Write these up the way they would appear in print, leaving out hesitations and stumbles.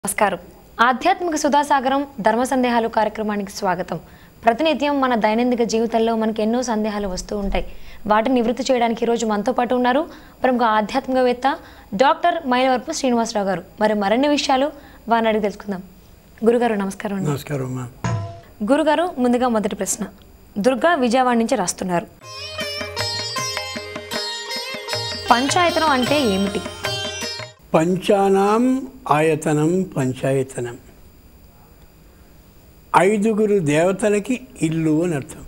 నమస్కారం. ఆధ్యాత్మిక సుధాసాగరం ధర్మ సందేహాలు కార్యక్రమానికి స్వాగతం. ప్రతినిత్యం మన దైనందిక జీవితంలో మనకి ఎన్నో సందేహాలు వస్తూ ఉంటాయి. వాటిని నివృత్తి చేయడానికి ఈరోజు మనతో పాటు ఉన్నారు ప్రముఖ ఆధ్యాత్మికవేత్త డాక్టర్ మైలవరపు శ్రీనివాసరావు గారు. మరిన్ని విషయాలు వారిని అడిగి తెలుసుకుందాం. గురుగారు నమస్కారం. నమస్కారం. గురుగారు, ముందుగా మొదటి ప్రశ్న. దుర్గా విజయవాడ నుంచి రాస్తున్నారు. పంచాయతనం అంటే ఏమిటి? పంచానాం ఆయతనం పంచాయతనం. ఐదుగురు దేవతలకి ఇల్లు అని అర్థం.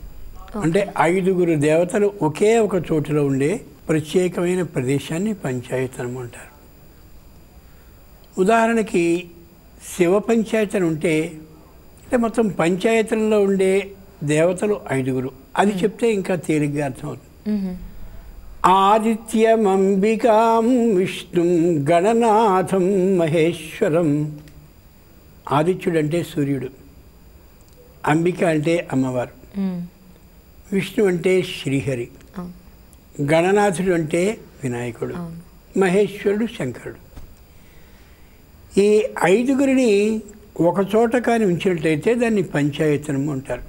అంటే ఐదుగురు దేవతలు ఒకే ఒక చోటులో ఉండే ప్రత్యేకమైన ప్రదేశాన్ని పంచాయతనం అంటారు. ఉదాహరణకి శివ పంచాయతనం ఉంటే అంటే మొత్తం పంచాయతనంలో ఉండే దేవతలు ఐదుగురు. అది చెప్తే ఇంకా తేలిగ్గా అర్థమవుతుంది. ఆదిత్యమంబికాం విష్ణుం గణనాథం మహేశ్వరం. ఆదిత్యుడు అంటే సూర్యుడు, అంబిక అంటే అమ్మవారు, విష్ణు అంటే శ్రీహరి, గణనాథుడు అంటే వినాయకుడు, మహేశ్వరుడు శంకరుడు. ఈ ఐదుగురిని ఒకచోట కానీ ఉంచినట్లయితే దాన్ని పంచాయతనం అంటారు.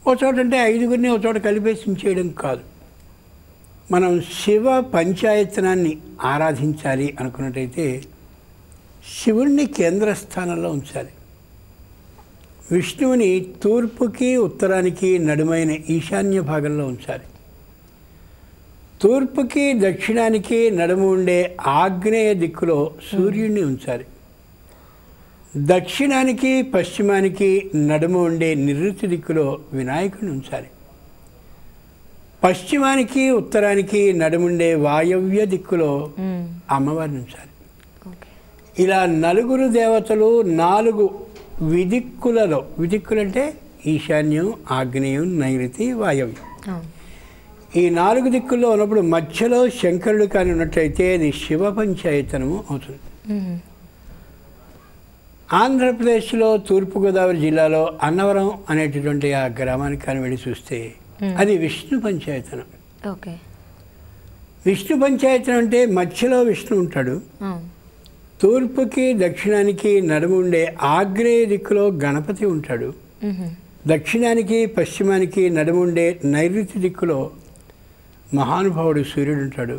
ఒక చోట అంటే ఐదుగురిని ఒక చోట కలిపేసి ఉంచేయడం కాదు. మనం శివ పంచాయతనాన్ని ఆరాధించాలి అనుకున్నట్టయితే శివుణ్ణి కేంద్రస్థానంలో ఉంచాలి. విష్ణువుని తూర్పుకి ఉత్తరానికి నడుమైన ఈశాన్య భాగంలో ఉంచాలి. తూర్పుకి దక్షిణానికి నడుము ఉండే ఆగ్నేయ దిక్కులో సూర్యుడిని ఉంచాలి. దక్షిణానికి పశ్చిమానికి నడుము ఉండే నివృత్తి దిక్కులో వినాయకుడిని ఉంచాలి. పశ్చిమానికి ఉత్తరానికి నడుముండే వాయవ్య దిక్కులో అమ్మవారిని ఉంచాలి. ఇలా నలుగురు దేవతలు నాలుగు విదిక్కులలో, విదిక్కులంటే ఈశాన్యం, ఆగ్నేయం, నైరుతి, వాయవ్యం, ఈ నాలుగు దిక్కుల్లో ఉన్నప్పుడు మధ్యలో శంకరుడు కానీ ఉన్నట్లయితే అది శివ పంచాయతనము అవుతుంది. ఆంధ్రప్రదేశ్లో తూర్పుగోదావరి జిల్లాలో అన్నవరం అనేటటువంటి ఆ గ్రామానికి కానీ వెళ్ళి చూస్తే అది విష్ణు పంచాయతనం. విష్ణు పంచాయతనం అంటే మధ్యలో విష్ణు ఉంటాడు, తూర్పుకి దక్షిణానికి నడుము ఉండే ఆగ్నేయ దిక్కులో గణపతి ఉంటాడు, దక్షిణానికి పశ్చిమానికి నడుము ఉండే నైరుతి దిక్కులో మహానుభావుడు సూర్యుడు ఉంటాడు,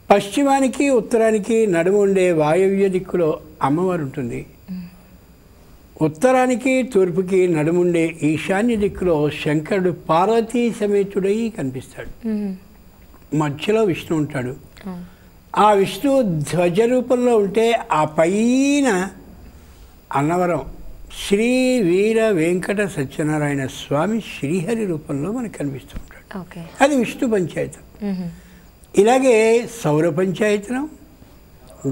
పశ్చిమానికి ఉత్తరానికి నడుము ఉండే వాయవ్య దిక్కులో అమ్మవారు ఉంటుంది, ఉత్తరానికి తూర్పుకి నడుముండే ఈశాన్య దిక్కులో శంకరుడు పార్వతీ సమేతుడై కనిపిస్తాడు. మధ్యలో విష్ణు ఉంటాడు. ఆ విష్ణు ధ్వజ రూపంలో ఉంటే ఆ పైన అన్నవరం శ్రీ వీర వెంకట సత్యనారాయణ స్వామి శ్రీహరి రూపంలో మనకు కనిపిస్తూ ఉంటాడు. అది విష్ణు పంచాయతం. ఇలాగే సౌర పంచాయతనం,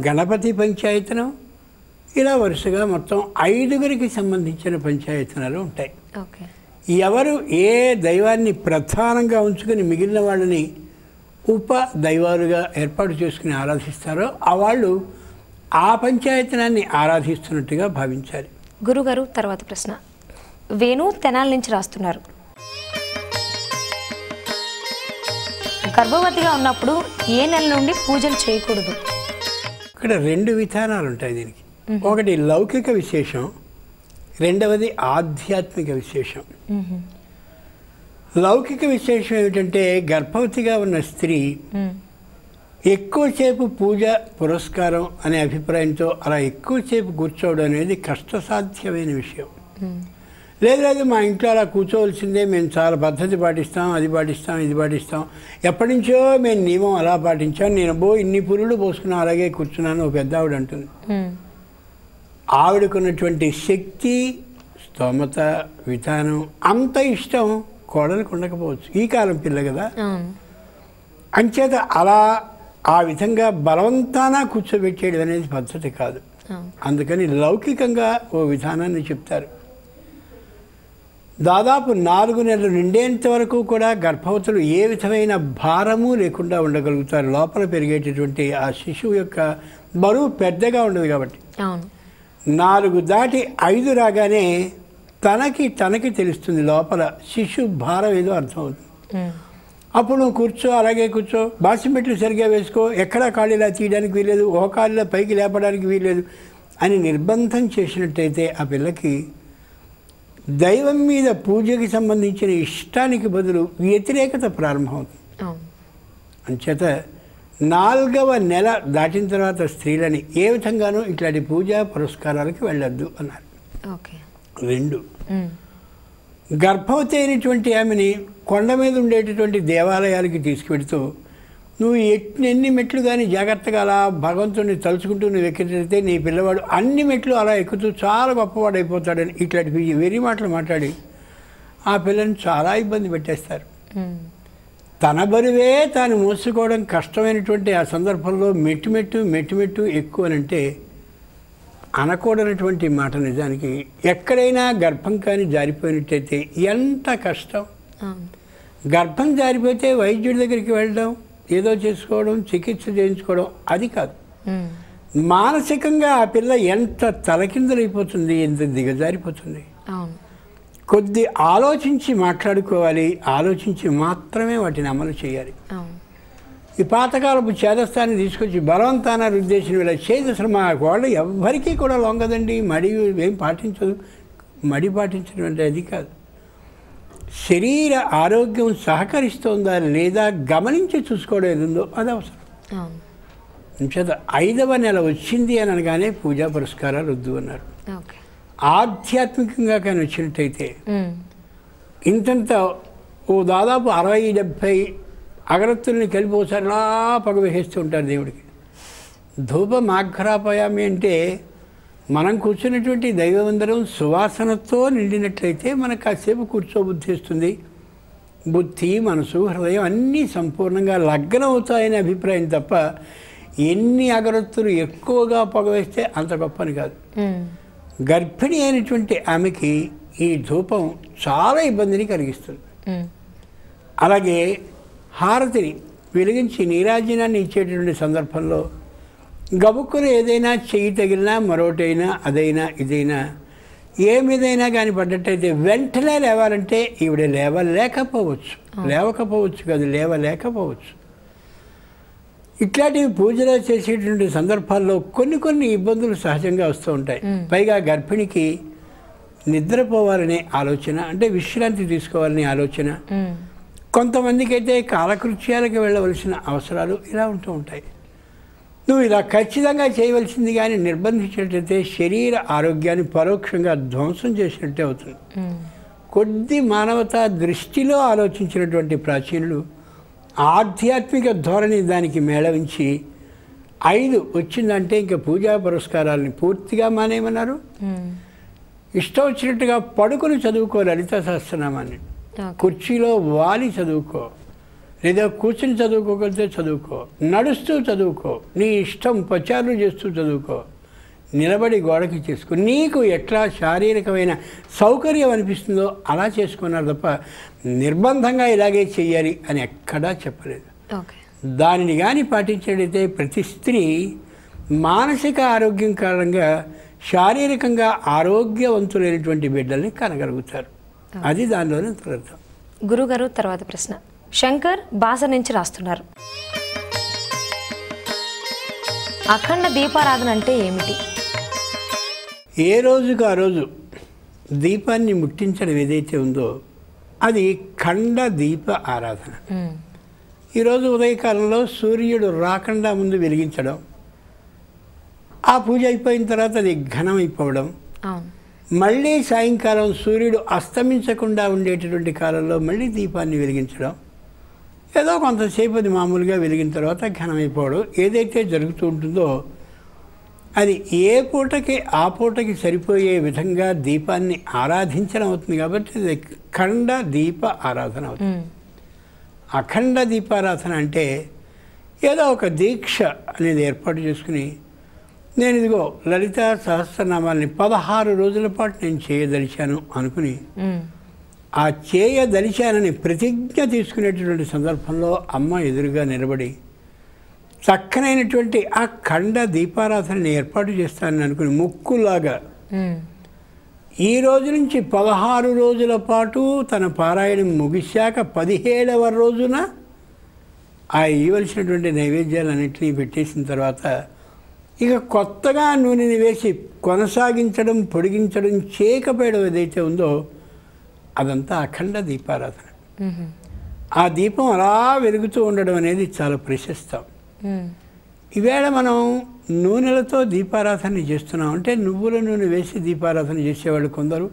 గణపతి పంచాయతనం, ఇలా వరుసగా మొత్తం ఐదుగురికి సంబంధించిన పంచాయతనాలు ఉంటాయి. ఎవరు ఏ దైవాన్ని ప్రధానంగా ఉంచుకొని మిగిలిన వాళ్ళని ఉప దైవాలుగా ఏర్పాటు చేసుకుని ఆరాధిస్తారో ఆ వాళ్ళు ఆ పంచాయతనాన్ని ఆరాధిస్తున్నట్టుగా భావించాలి. గురుగారు, తర్వాత ప్రశ్న. వేణు తెనాలి నుంచి రాస్తున్నారు. గర్భవతిగా ఉన్నప్పుడు ఏ నెల నుండి పూజలు చేయకూడదు? ఇక్కడ రెండు విధానాలు ఉంటాయి దీనికి. ఒకటి లౌకిక విశేషం, రెండవది ఆధ్యాత్మిక విశేషం. లౌకిక విశేషం ఏమిటంటే గర్భవతిగా ఉన్న స్త్రీ ఎక్కువసేపు పూజ పురస్కారం అనే అభిప్రాయంతో అలా ఎక్కువసేపు కూర్చోవడం అనేది కష్టసాధ్యమైన విషయం. లేదు మా ఇంట్లో అలా కూర్చోవలసిందే, మేము చాలా పద్ధతి పాటిస్తాం, అది పాటిస్తాం, ఇది పాటిస్తాం, ఎప్పటి నుంచో మేము నియమం అలా పాటించాం, నేను ఇన్ని పురులు పోసుకున్నాం అలాగే కూర్చున్నాను ఒక పెద్ద ఆవిడ అంటుంది. ఆవిడకున్నటువంటి శక్తి, స్తోమత, విధానం అంత ఇష్టం కోడలకు ఉండకపోవచ్చు. ఈ కాలం పిల్ల కదా, అంచేత అలా ఆ విధంగా బలవంతాన కూర్చోబెట్టేయడం అనేది పద్ధతి కాదు. అందుకని లౌకికంగా ఓ విధానాన్ని చెప్తారు. దాదాపు 4 నెలలు నిండేంత వరకు కూడా గర్భవతులు ఏ విధమైన భారము లేకుండా ఉండగలుగుతారు. లోపల పెరిగేటటువంటి ఆ శిశువు యొక్క బరువు పెద్దగా ఉండదు కాబట్టి. 4 దాటి 5 రాగానే తనకి తెలుస్తుంది లోపల శిశు భారం ఏదో అర్థమవుతుంది. అప్పుడు నువ్వు కూర్చో, అలాగే కూర్చో, బాసిమెట్లు సరిగ్గా వేసుకో, ఎక్కడా కాళ్ళు ఇలా తీయడానికి వీల్లేదు, ఒక కాళ్ళలో పైకి లేపడానికి వీల్లేదు, అని నిర్బంధం చేసినట్టయితే ఆ పిల్లకి దైవం మీద పూజకి సంబంధించిన ఇష్టానికి బదులు వ్యతిరేకత ప్రారంభమవుతుంది. అంచేత 4వ నెల దాటిన తర్వాత స్త్రీలని ఏ విధంగానూ ఇట్లాంటి పూజా పురస్కారాలకి వెళ్ళొద్దు అన్నారు. 2, గర్భవతి ఆమెని కొండ మీద ఉండేటటువంటి దేవాలయాలకి తీసుకువెడుతూ నువ్వు ఎన్ని మెట్లు కానీ జాగ్రత్తగా అలా భగవంతుడిని తలుచుకుంటూ నువ్వు ఎక్కితే నీ పిల్లవాడు అన్ని మెట్లు అలా ఎక్కుతూ చాలా గొప్పవాడు అయిపోతాడని ఇట్లాంటి వెర్రి మాటలు మాట్లాడి ఆ పిల్లని చాలా ఇబ్బంది పెట్టేస్తారు. తన బరువే తాను మోసుకోవడం కష్టమైనటువంటి ఆ సందర్భంలో మెట్టు ఎక్కువ అనంటే అనకూడనటువంటి మాట. నిజానికి ఎక్కడైనా గర్భం కానీ జారిపోయినట్టయితే ఎంత కష్టం. గర్భం జారిపోతే వైద్యుడి దగ్గరికి వెళ్ళడం, ఏదో చేసుకోవడం, చికిత్స చేయించుకోవడం అది కాదు. మానసికంగా ఆ పిల్ల ఎంత తలకిందులైపోతుంది, ఎంత దిగజారిపోతుంది. కొద్ది ఆలోచించి మాట్లాడుకోవాలి, ఆలోచించి మాత్రమే వాటిని అమలు చేయాలి. ఈ పాతకాలపు చేదస్థాన్ని తీసుకొచ్చి బలవంతాన రుద్దేశం ఇలా చేసేసిన మా వాళ్ళు ఎవ్వరికీ కూడా లొంగదండి. మడి ఏం పాటించదు. మడి పాటించడం అంటే అది కాదు. శరీర ఆరోగ్యం సహకరిస్తోందా లేదా గమనించి చూసుకోవడం ఏది ఉందో అది అవసరం. అంచేత 5వ నెల వచ్చింది అని అనగానే పూజా పురస్కారాలు వద్దు అన్నారు. ఆధ్యాత్మికంగా కానీ వచ్చినట్టయితే ఇంతంత ఓ దాదాపు 60-70 అగరత్తుల్ని కలిపి ఒకసారి అలా పగవేసేస్తూ ఉంటారు దేవుడికి. ధూపం ఆఘ్రాపయామి అంటే మనం కూర్చున్నటువంటి దైవవందరం సువాసనతో నిండినట్లయితే మనకు కాసేపు కూర్చోబుద్ధిస్తుంది. బుద్ధి, మనసు, హృదయం అన్నీ సంపూర్ణంగా లగ్నం అవుతాయనే అభిప్రాయం తప్ప ఎన్ని అగరత్తులు ఎక్కువగా పగవేస్తే అంత గొప్పని కాదు. గర్భిణి అయినటువంటి ఆమెకి ఈ ధూపం చాలా ఇబ్బందిని కలిగిస్తుంది. అలాగే హారతిని వెలిగించి నీరాజనాన్ని ఇచ్చేటటువంటి సందర్భంలో గబుక్కులు ఏదైనా చెయ్యి తగిలినా మరొకటైనా అదైనా ఇదైనా ఏమిదైనా కానీ పడ్డట్టయితే వెంటనే లేవాలంటే ఈవిడ లేవకపోవచ్చు కాదు, లేవలేకపోవచ్చు. ఇట్లాంటివి పూజలు చేసేటువంటి సందర్భాల్లో కొన్ని ఇబ్బందులు సహజంగా వస్తూ ఉంటాయి. పైగా గర్భిణికి నిద్రపోవాలనే ఆలోచన, అంటే విశ్రాంతి తీసుకోవాలనే ఆలోచన, కొంతమందికి అయితే కాలకృత్యాలకు వెళ్ళవలసిన అవసరాలు ఇలా ఉంటూ ఉంటాయి. నువ్వు ఇలా ఖచ్చితంగా చేయవలసింది కానీ నిర్బంధించినట్లయితే శరీర ఆరోగ్యాన్ని పరోక్షంగా ధ్వంసం చేసినట్టే అవుతుంది. కొద్ది మానవతా దృష్టిలో ఆలోచించినటువంటి ప్రాచీనులు ఆధ్యాత్మిక ధోరణి దానికి మేళవించి 5 వచ్చిందంటే ఇంకా పూజా పురస్కారాలని పూర్తిగా మానేయమన్నారు. ఇష్టం వచ్చినట్టుగా పడుకుని చదువుకో లలితా సహస్రనామాన్ని. కుర్చీలో వాలి చదువుకో, లేదా కూర్చుని చదువుకోగలిగితే చదువుకో, నడుస్తూ చదువుకో, నీ ఇష్టం పచారులు చేస్తూ చదువుకో, నిలబడి గోడకి చేసుకో, నీకు ఎట్లా శారీరకమైన సౌకర్యం అనిపిస్తుందో అలా చేసుకున్నారు తప్ప నిర్బంధంగా ఇలాగే చెయ్యాలి అని ఎక్కడా చెప్పలేదు. దానిని కానీ పాటించినట్లయితే ప్రతి స్త్రీ మానసిక ఆరోగ్యం కారణంగా శారీరకంగా ఆరోగ్యవంతులైనటువంటి బిడ్డల్ని కనగలుగుతారు. అది దానిలోనే అర్థం. గురుగారు, తర్వాత ప్రశ్న శంకర్ బాస నుంచి రాస్తున్నారు. అఖండ దీపారాధన అంటే ఏమిటి? ఏ రోజుకు ఆ రోజు దీపాన్ని ముట్టించడం ఏదైతే ఉందో అది ఖండ దీప ఆరాధన. ఈరోజు ఉదయకాలంలో సూర్యుడు రాకుండా ముందు వెలిగించడం, ఆ పూజ అయిపోయిన తర్వాత అది ఘనమైపోవడం, మళ్ళీ సాయంకాలం సూర్యుడు అస్తమించకుండా ఉండేటటువంటి కాలంలో మళ్ళీ దీపాన్ని వెలిగించడం, ఏదో కొంతసేపు అది మామూలుగా వెలిగిన తర్వాత ఘనమైపోవడం ఏదైతే జరుగుతూ ఉంటుందో అది ఏ పూటకి ఆ పూటకి సరిపోయే విధంగా దీపాన్ని ఆరాధించడం అవుతుంది. కాబట్టి అది ఖండ దీప ఆరాధన అవుతుంది. అఖండ దీపారాధన అంటే ఏదో ఒక దీక్ష అనేది ఏర్పాటు చేసుకుని నేను ఇదిగో లలితా సహస్రనామాల్ని 16 రోజుల పాటు నేను చేయదలిచాను అనుకుని ఆ చేయదలిచానని ప్రతిజ్ఞ తీసుకునేటటువంటి సందర్భంలో అమ్మ ఎదురుగా నిలబడి చక్కనైనటువంటి ఆ ఖండ దీపారాధనని ఏర్పాటు చేస్తానని అనుకుని ముక్కులాగా ఈ రోజు నుంచి 16 రోజుల పాటు తన పారాయణం ముగిశాక 17వ రోజున ఆ ఇవ్వవలసినటువంటి నైవేద్యాలన్నింటినీ పెట్టేసిన తర్వాత ఇక కొత్తగా నూనెని వేసి కొనసాగించడం, పొడిగించడం, చేయకపోవడం ఏదైతే ఉందో అదంతా అఖండ దీపారాధన. ఆ దీపం అలా వెలుగుతూ ఉండడం అనేది చాలా ప్రశస్తం. ఈవేళ మనం నూనెలతో దీపారాధన చేస్తున్నాం అంటే నువ్వుల నూనె వేసి దీపారాధన చేసేవాళ్ళు కొందరు,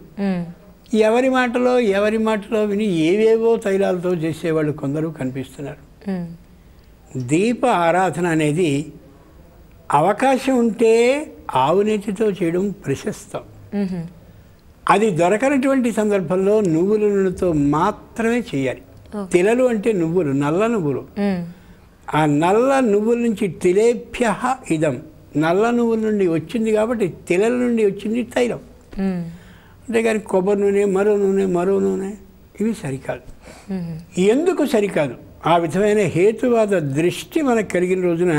ఎవరి మాటలో విని ఏవేవో తైలాలతో చేసేవాళ్ళు కొందరు కనిపిస్తున్నారు. దీప ఆరాధన అనేది అవకాశం ఉంటే ఆవు నేతితో చేయడం ప్రశస్తం. అది దొరకనటువంటి సందర్భంలో నువ్వుల నూనెతో మాత్రమే చేయాలి. తిలలు అంటే నువ్వులు, నల్ల నువ్వులు. ఆ నల్ల నువ్వుల నుంచి తిలేభ్య ఇదం, నల్ల నువ్వుల నుండి వచ్చింది కాబట్టి తిలల నుండి వచ్చింది తైలం. అంతేగాని కొబ్బరి నూనె, మరో నూనె ఇవి సరికాదు. ఎందుకు సరికాదు? ఆ విధమైన హేతువాద దృష్టి మనకు కలిగిన రోజున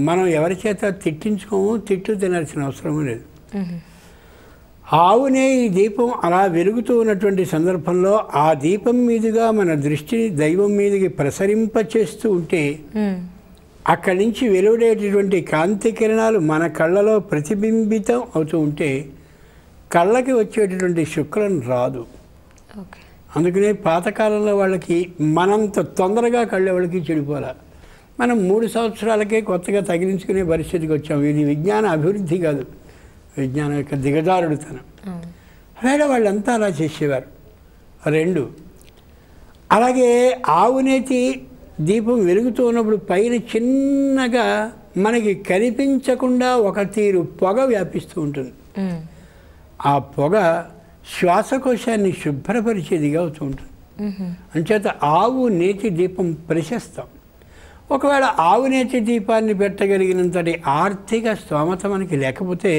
మనం ఎవరి చేత తిట్టించుకోము, తిట్టు తినాల్సిన అవసరమూ లేదు. ఆవునే ఈ దీపం అలా వెలుగుతూ ఉన్నటువంటి సందర్భంలో ఆ దీపం మీదుగా మన దృష్టిని దైవం మీదకి ప్రసరింపచేస్తూ ఉంటే అక్కడి నుంచి వెలువడేటటువంటి కాంతి కిరణాలు మన కళ్ళలో ప్రతిబింబితం అవుతూ ఉంటే కళ్ళకి వచ్చేటటువంటి శుక్లం రాదు. అందుకనే పాతకాలంలో వాళ్ళకి మనంత తొందరగా కళ్ళు ఎవరికి చెడిపోలే. మనం 3 సంవత్సరాలకే కొత్తగా తగిలించుకునే పరిస్థితికి వచ్చాం. ఇది విజ్ఞాన అభివృద్ధి కాదు, విజ్ఞానం యొక్క దిగజారుడుతనం. వేళ వాళ్ళంతా అలా చేసేవారు. 2 అలాగే ఆవునేతి దీపం వెలుగుతూ ఉన్నప్పుడు పైన చిన్నగా మనకి కనిపించకుండా ఒక తీరు పొగ వ్యాపిస్తూ ఉంటుంది. ఆ పొగ శ్వాసకోశాన్ని శుభ్రపరిచేదిగా అవుతూ ఉంటుంది. అంచేత ఆవు నేతి దీపం ప్రశస్తం. ఒకవేళ ఆవు నేతి దీపాన్ని పెట్టగలిగినంతటి ఆర్థిక స్తోమత మనకి లేకపోతే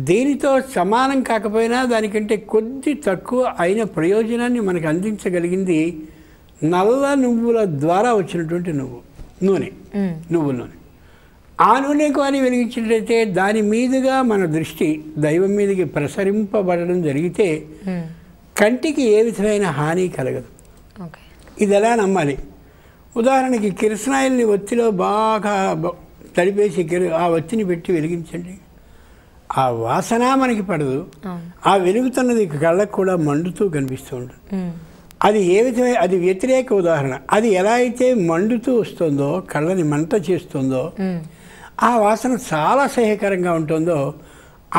దీనితో సమానం కాకపోయినా దానికంటే కొద్ది తక్కువ అయిన ప్రయోజనాన్ని మనకు అందించగలిగింది నల్ల నువ్వుల ద్వారా వచ్చినటువంటి నూనె, నువ్వుల నూనె. ఆ నూనె కానీ వెలిగించినట్లయితే దాని మీదుగా మన దృష్టి దైవం మీదకి ప్రసరింపబడడం జరిగితే కంటికి ఏ విధమైన హాని కలగదు. ఇది ఎలా నమ్మాలి? ఉదాహరణకి కిరసనాయిల్ని ఒత్తిలో బాగా తడిపేసి ఆ ఒత్తిని పెట్టి వెలిగించండి. ఆ వాసన మనకి పడదు, ఆ వెలుగుతున్నది కళ్ళకు కూడా మండుతూ కనిపిస్తూ ఉంటుంది. అది ఏ విధమైన అది వ్యతిరేక ఉదాహరణ. అది ఎలా అయితే మండుతూ వస్తుందో, కళ్ళని మంట చేస్తుందో, ఆ వాసన చాలా సహ్యకరంగా ఉంటుందో,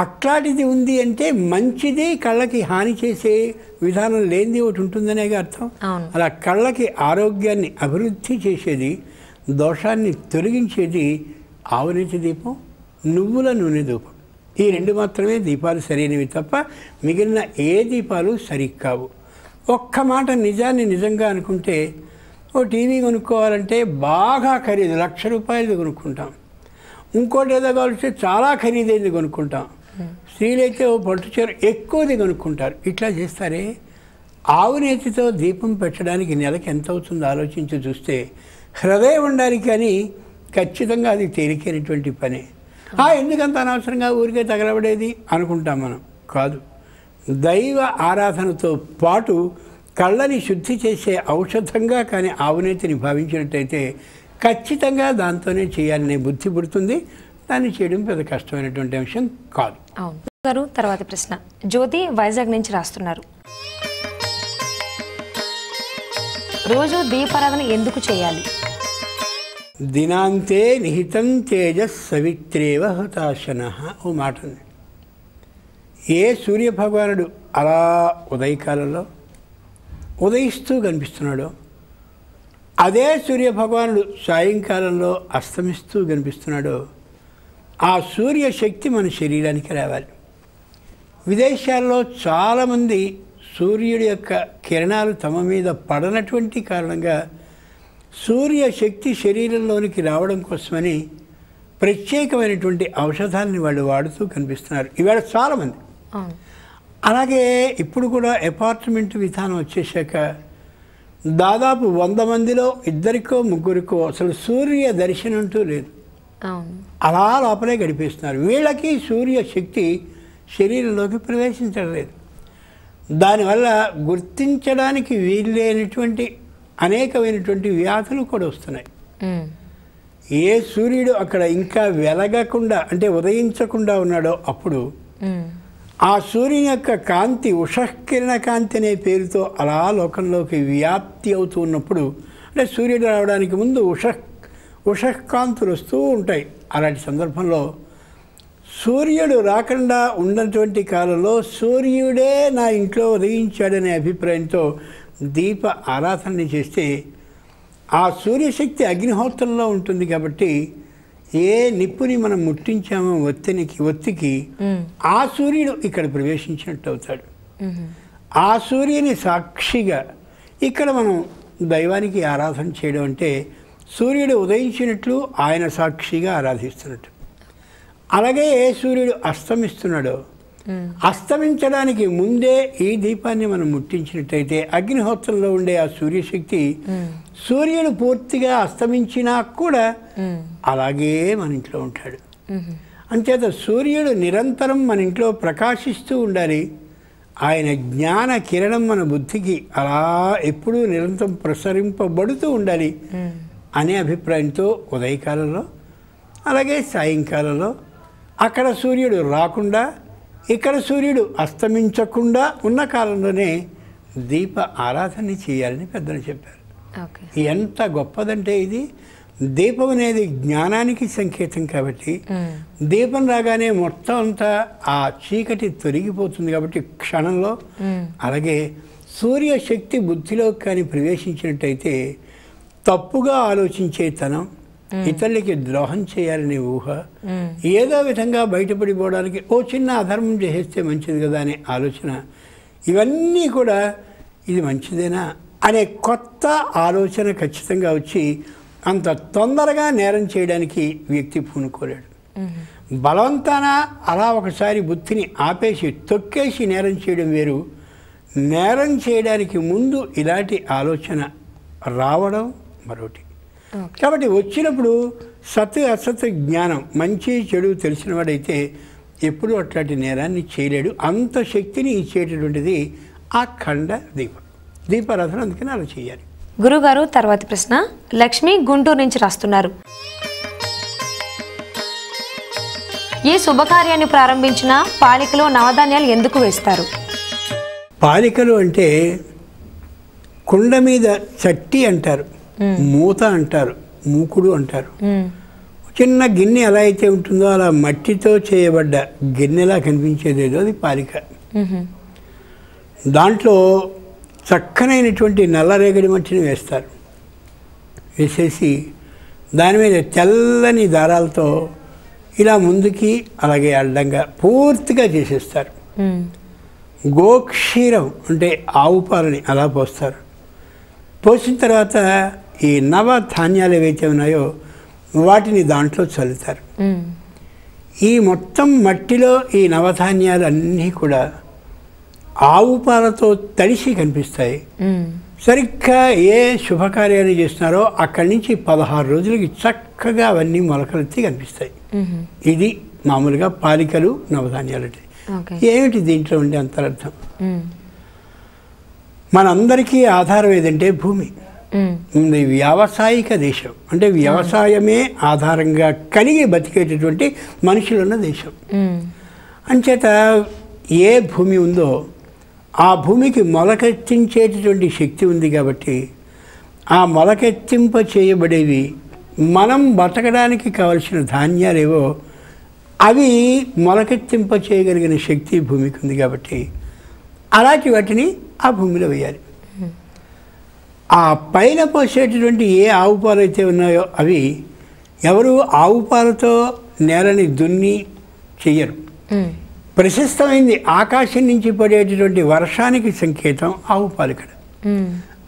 అట్లాంటిది ఉంది అంటే మంచిది, కళ్ళకి హాని చేసే విధానం లేనిది ఒకటి ఉంటుందనేగా అర్థం. అలా కళ్ళకి ఆరోగ్యాన్ని అభివృద్ధి చేసేది, దోషాన్ని తొలగించేది ఆవునేతి దీపం, నువ్వుల నూనె దీపం. ఈ 2 మాత్రమే దీపాలు సరైనవి తప్ప మిగిలిన ఏ దీపాలు సరికావు. ఒక్క మాట నిజాన్ని నిజంగా అనుకుంటే ఓ టీవీ కొనుక్కోవాలంటే బాగా ఖరీదు, ₹1,00,000 కొనుక్కుంటాం. ఇంకోటి ఏదో కావాల్సి చాలా ఖరీదైంది కొనుక్కుంటాం. స్త్రీలైతే ఓ పట్టు చీర ఎక్కువది కొనుక్కుంటారు. ఇట్లా చేస్తారే. ఆవునేతితో దీపం పెట్టడానికి నెలకి ఎంత అవుతుందో ఆలోచించి చూస్తే హృదయం ఉండాలి, కానీ ఖచ్చితంగా అది తేలికైనటువంటి పనే. ఎందుకంత అనవసరంగా ఊరికే తగలబడేది అనుకుంటాం మనం. కాదు, దైవ ఆరాధనతో పాటు కళ్ళని శుద్ధి చేసే ఔషధంగా కానీ ఆవునేతిని భావించినట్టయితే ఖచ్చితంగా దాంతోనే చేయాలనే బుద్ధి పుడుతుంది. దాన్ని చేయడం పెద్ద కష్టమైనటువంటి అంశం కాదు. అవును గారు. తర్వాత ప్రశ్న జ్యోతి వైజాగ్ నుంచి రాస్తున్నారు. రోజు దీపారాధన ఎందుకు చేయాలి? దినాంతే నిహితం తేజస్ సవిత్రేవ హతాశనః ఓ మాట ఉంది. ఏ సూర్యభగవానుడు అలా ఉదయకాలంలో ఉదయిస్తూ కనిపిస్తున్నాడో అదే సూర్యభగవానుడు సాయంకాలంలో అస్తమిస్తూ కనిపిస్తున్నాడో ఆ సూర్యశక్తి మన శరీరానికి రావాలి. విదేశాల్లో చాలామంది సూర్యుడి యొక్క కిరణాలు తమ మీద పడనటువంటి కారణంగా సూర్యశక్తి శరీరంలోనికి రావడం కోసమని ప్రత్యేకమైనటువంటి ఔషధాలని వాళ్ళు వాడుతూ కనిపిస్తున్నారు ఇవాళ చాలామంది. అలాగే ఇప్పుడు కూడా అపార్ట్మెంట్ విధానం వచ్చేసాక దాదాపు 100 మందిలో 2కో 3కో అసలు సూర్య దర్శనం అంటూ లేదు. అలా లోపలే గడిపేస్తున్నారు. వీళ్ళకి సూర్యశక్తి శరీరంలోకి ప్రవేశించడం లేదు. దానివల్ల గుర్తించడానికి వీల్లేనటువంటి అనేకమైనటువంటి వ్యాధులు కూడా వస్తున్నాయి. ఏ సూర్యుడు అక్కడ ఇంకా వెలగకుండా అంటే ఉదయించకుండా ఉన్నాడో అప్పుడు ఆ సూర్యుని యొక్క కాంతి ఉషఃకిరణ కాంతి అనే పేరుతో అలా లోకంలోకి వ్యాప్తి అవుతూ ఉన్నప్పుడు, అంటే సూర్యుడు రావడానికి ముందు ఉషఃకాంతులు వస్తూ ఉంటాయి. అలాంటి సందర్భంలో సూర్యుడు రాకుండా ఉన్నటువంటి కాలంలో సూర్యుడే నా ఇంట్లో ఉదయించాడనే అభిప్రాయంతో దీప ఆరాధన చేస్తే ఆ సూర్యశక్తి అగ్నిహోత్రంలో ఉంటుంది కాబట్టి ఏ నిప్పుని మనం ముట్టించామో ఒత్తికి ఆ సూర్యుడు ఇక్కడ ప్రవేశించినట్టు అవుతాడు. ఆ సూర్యుని సాక్షిగా ఇక్కడ మనం దైవానికి ఆరాధన చేయడం అంటే సూర్యుడు ఉదయించినట్లు ఆయన సాక్షిగా ఆరాధిస్తున్నట్టు. అలాగే ఏ సూర్యుడు అస్తమిస్తున్నాడో అస్తమించడానికి ముందే ఈ దీపాన్ని మనం ముట్టించినట్టయితే అగ్నిహోత్రంలో ఉండే ఆ సూర్యశక్తి సూర్యుడు పూర్తిగా అస్తమించినా కూడా అలాగే మన ఇంట్లో ఉంటాడు. అంచేత సూర్యుడు నిరంతరం మన ఇంట్లో ప్రకాశిస్తూ ఉండాలి. ఆయన జ్ఞాన కిరణం మన బుద్ధికి అలా ఎప్పుడూ నిరంతరం ప్రసరింపబడుతూ ఉండాలి అనే అభిప్రాయంతో ఉదయకాలంలో అలాగే సాయంకాలంలో అక్కడ సూర్యుడు రాకుండా ఇక్కడ సూర్యుడు అస్తమించకుండా ఉన్న కాలంలోనే దీప ఆరాధన చేయాలని పెద్దలు చెప్పారు. ఎంత గొప్పదంటే ఇది దీపం అనేది జ్ఞానానికి సంకేతం కాబట్టి దీపం రాగానే మొత్తం అంతా ఆ చీకటి తొలగిపోతుంది కాబట్టి క్షణంలో. అలాగే సూర్యశక్తి బుద్ధిలో కానీ ప్రవేశించినట్టయితే తప్పుగా ఆలోచించే తనం, ఇతరులకి ద్రోహం చేయాలనే ఊహ, ఏదో విధంగా బయటపడిపోవడానికి ఓ చిన్న అధర్మం చేసేస్తే మంచిది కదా అనే ఆలోచన, ఇవన్నీ కూడా ఇది మంచిదేనా అనే కొత్త ఆలోచన ఖచ్చితంగా వచ్చి అంత తొందరగా నేరం చేయడానికి వ్యక్తి పూనుకోలేడు. బలవంతాన అలా ఒకసారి బుద్ధిని ఆపేసి తొక్కేసి నేరం చేయడం వేరు. నేరం చేయడానికి ముందు ఇలాంటి ఆలోచన రావడం మరొకటి. కాబట్టి వచ్చినప్పుడు సత్ అసత్ జ్ఞానం మంచి చెడు తెలిసిన వాడైతే ఎప్పుడూ అట్లాంటి నేరాన్ని చేయలేడు. అంత శక్తిని ఇచ్చేటటువంటిది ఆ ఖండ దీపారాధన. అందుకని అలా చేయాలి. గురుగారు, తర్వాతి ప్రశ్న లక్ష్మి గుంటూరు నుంచి రాస్తున్నారు. ఏ శుభకార్యాన్ని ప్రారంభించినా పాలికలో నవధాన్యాలు ఎందుకు వేస్తారు? పాలికలు అంటే కుండ మీద చట్టి అంటారు, మూత అంటారు, మూకుడు అంటారు. చిన్న గిన్నె ఎలా అయితే ఉంటుందో అలా మట్టితో చేయబడ్డ గిన్నెలా కనిపించేదేదో అది పాలిక. దాంట్లో చక్కనైనటువంటి నల్లరేగడి మట్టిని వేస్తారు. వేసేసి దాని మీద తెల్లని దారాలతో ఇలా ముందుకి అలాగే అడ్డంగా పూర్తిగా చేసేస్తారు. గోక్షీరం అంటే ఆవు పాలని అలా పోస్తారు. పోసిన తర్వాత ఈ నవ ధాన్యాలు ఏవైతే ఉన్నాయో వాటిని దాంట్లో చల్లుతారు. ఈ మొత్తం మట్టిలో ఈ నవధాన్యాలు అన్నీ కూడా ఆవు పాలతో తడిసి కనిపిస్తాయి. సరిగ్గా ఏ శుభకార్యాలు చేస్తున్నారో అక్కడి నుంచి 16 రోజులకి చక్కగా అవన్నీ మొలకలెత్తి కనిపిస్తాయి. ఇది మామూలుగా పాలికలు నవధాన్యాలు అంటే. ఏమిటి దీంట్లో ఉండే అంతరార్థం? మనందరికీ ఆధారం ఏదంటే భూమి. వ్యావసాయిక దేశం అంటే వ్యవసాయమే ఆధారంగా కలిగి బతికేటటువంటి మనుషులున్న దేశం. అంచేత ఏ భూమి ఉందో ఆ భూమికి మొలకెత్తించేటటువంటి శక్తి ఉంది కాబట్టి ఆ మొలకెత్తింప చేయబడేవి మనం బతకడానికి కావలసిన ధాన్యాలేవో అవి మొలకెత్తింప చేయగలిగిన శక్తి భూమికి ఉంది కాబట్టి అలాంటి వాటిని ఆ భూమిలో వేయాలి. ఆ పైన పోసేటటువంటి ఏ ఆవు పాలు అయితే ఉన్నాయో అవి ఎవరు ఆవు పాలతో నేలని దున్ని చెయ్యరు. ప్రశస్తమైంది ఆకాశం నుంచి పడేటటువంటి వర్షానికి సంకేతం ఆవు పాలు. ఇక్కడ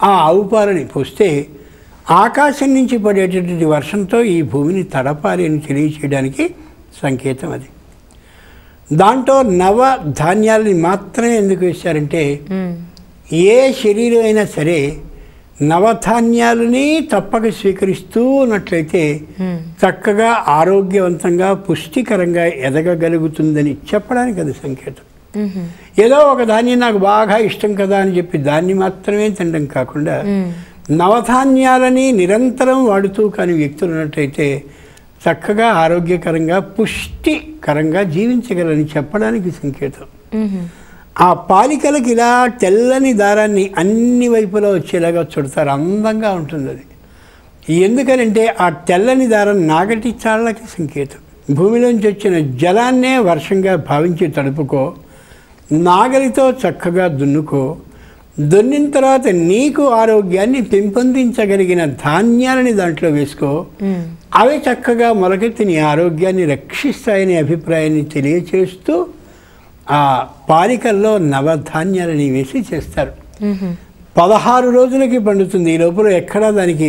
ఆ ఆవు పాలని పోస్తే ఆకాశం నుంచి పడేటటువంటి వర్షంతో ఈ భూమిని తడపాలి అని తెలియచేయడానికి సంకేతం అది. దాంట్లో నవ ధాన్యాలని మాత్రమే ఎందుకు వేశారంటే ఏ శరీరం అయినా సరే నవధాన్యాలని తప్పక స్వీకరిస్తూ ఉన్నట్లయితే చక్కగా ఆరోగ్యవంతంగా పుష్టికరంగా ఎదగగలుగుతుందని చెప్పడానికి అది సంకేతం. ఏదో ఒక ధాన్యం నాకు బాగా ఇష్టం కదా అని చెప్పి దాన్ని మాత్రమే తినడం కాకుండా నవధాన్యాలని నిరంతరం వాడుతూ కానీ వ్యక్తులు ఉన్నట్టయితే చక్కగా ఆరోగ్యకరంగా పుష్టికరంగా జీవించగలని చెప్పడానికి సంకేతం. ఆ పాలికలకి ఇలా తెల్లని దారాన్ని అన్ని వైపులా వచ్చేలాగా చుడతారు, అందంగా ఉంటుంది అది. ఎందుకనంటే ఆ తెల్లని దారం నాగటి చాళ్ళకి సంకేతం. భూమిలోంచి వచ్చిన జలాన్నే వర్షంగా భావించి తడుపుకో, నాగలితో చక్కగా దున్నుకో, దున్నిన తర్వాత నీకు ఆరోగ్యాన్ని పెంపొందించగలిగిన ధాన్యాలని దాంట్లో వేసుకో, అవి చక్కగా మొలకెత్తి నీ ఆరోగ్యాన్ని రక్షిస్తాయనే అభిప్రాయాన్ని తెలియచేస్తూ ఆ పాలికల్లో నవధాన్యాలని వేసి చేస్తారు. 16 రోజులకి పండుతుంది. ఈ లోపల ఎక్కడా దానికి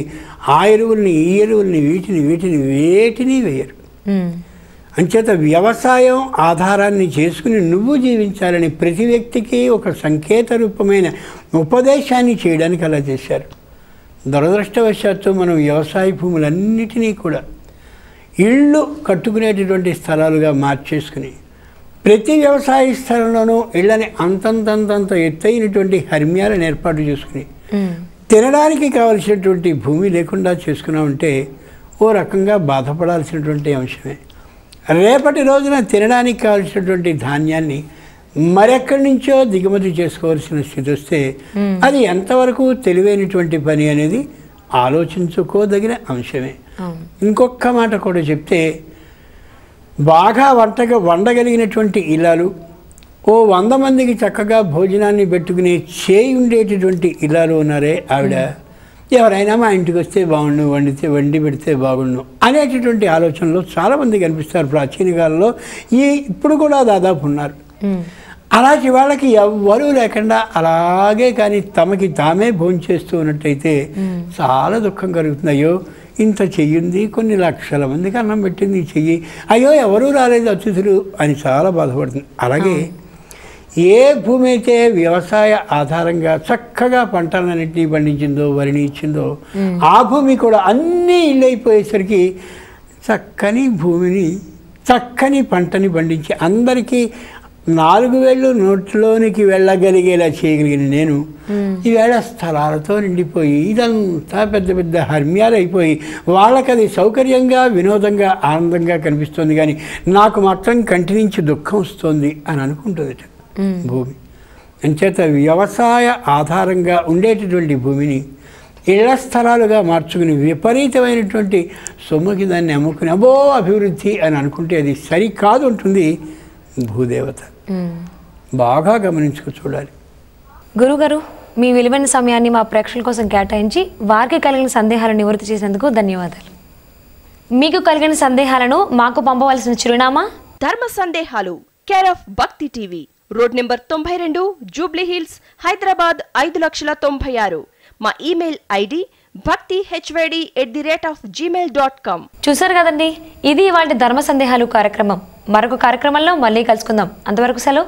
ఆ ఎరువుల్ని ఈ ఎరువుల్ని వేటిని వేయరు. అంచేత వ్యవసాయం ఆధారాన్ని చేసుకుని నువ్వు జీవించాలని ప్రతి వ్యక్తికి ఒక సంకేత రూపమైన ఉపదేశాన్ని చేయడానికి అలా చేశారు. దురదృష్టవశాత్తు మనం వ్యవసాయ భూములన్నిటినీ కూడా ఇళ్ళు కట్టుకునేటటువంటి స్థలాలుగా మార్చేసుకుని ప్రతి వ్యవసాయ స్థలంలోనూ ఇళ్ళని అంతంత ఎత్తైనటువంటి హర్మ్యాలను ఏర్పాటు చేసుకుని తినడానికి కావలసినటువంటి భూమి లేకుండా చేసుకున్నామంటే ఓ రకంగా బాధపడాల్సినటువంటి అంశమే. రేపటి రోజున తినడానికి కావలసినటువంటి ధాన్యాన్ని మరెక్కడి నుంచో దిగుమతి చేసుకోవాల్సిన స్థితి వస్తే అది ఎంతవరకు తెలివైనటువంటి పని అనేది ఆలోచించుకోదగిన అంశమే. ఇంకొక మాట కూడా చెప్తే, బాగా వండగలిగినటువంటి ఇల్లాలు, ఓ 100 మందికి చక్కగా భోజనాన్ని పెట్టుకునే చేయి ఉండేటటువంటి ఇల్లాలు ఉన్నారే, ఆవిడ ఎవరైనా మా ఇంటికి వస్తే బాగుండు, వండి పెడితే బాగుండు అనేటటువంటి ఆలోచనలో చాలామంది కనిపిస్తారు. ప్రాచీన కాలంలో ఇప్పుడు కూడా దాదాపు ఉన్నారు. అలాంటి వాళ్ళకి ఎవ్వరూ లేకుండా అలాగే కానీ తమకి తామే భోంచేస్తూ ఉన్నట్టయితే చాలా దుఃఖం కలుగుతుంది. అయ్యో ఇంత చెయ్యింది, కొన్ని లక్షల మందికి అన్నం పెట్టింది చెయ్యి, అయ్యో ఎవరూ రాలేదు అతిథులు అని చాలా బాధపడుతుంది. అలాగే ఏ భూమి అయితే వ్యవసాయ ఆధారంగా చక్కగా పంటలన్నింటినీ పండించిందో, వరిని ఇచ్చిందో, ఆ భూమి కూడా అన్నీ ఇళ్ళు అయిపోయేసరికి చక్కని భూమిని, చక్కని పంటని పండించి అందరికీ 4 వేళ్ళు నోట్లోనికి వెళ్ళగలిగేలా చేయగలిగిన నేను ఈవేళ స్థలాలతో నిండిపోయి ఇదంతా పెద్ద పెద్ద హర్మ్యాలు అయిపోయి వాళ్ళకి అది సౌకర్యంగా, వినోదంగా, ఆనందంగా కనిపిస్తుంది, కానీ నాకు మాత్రం కంటి నుంచి దుఃఖం వస్తుంది అని అనుకుంటుంది భూమి. అంచేత వ్యవసాయ ఆధారంగా ఉండేటటువంటి భూమిని ఇళ్ల స్థలాలుగా మార్చుకుని విపరీతమైనటువంటి సొమ్ముకి దాన్ని అమ్ముకుని అబో అభివృద్ధి అని అనుకుంటే అది సరికాదు ఉంటుంది భూదేవత. బాగా గమనించుకు చూడాలి. గురుగారు, మీ విలువైన సమయాన్ని మా ప్రేక్షకుల కోసం కేటాయించి వారికి కలిగిన సందేహాలను నివృత్తి చేసేందుకు ధన్యవాదాలు. మీకు కలిగిన సందేహాలను మాకు పంపవలసిన చిరునామా ధర్మ సందేహాలు, కేర్ ఆఫ్ భక్తి TV, road number 92, Jubilee hills, Hyderabad 5,96,000. మా ఈమెయిల్ ఐడి bhaktihvd@gmail.com. చూసారు కదండి, ఇది ఇవాళ ధర్మ సందేహాలు కార్యక్రమం. మరొక కార్యక్రమంలో మళ్ళీ కలుసుకుందాం. అంతవరకు సెలవు.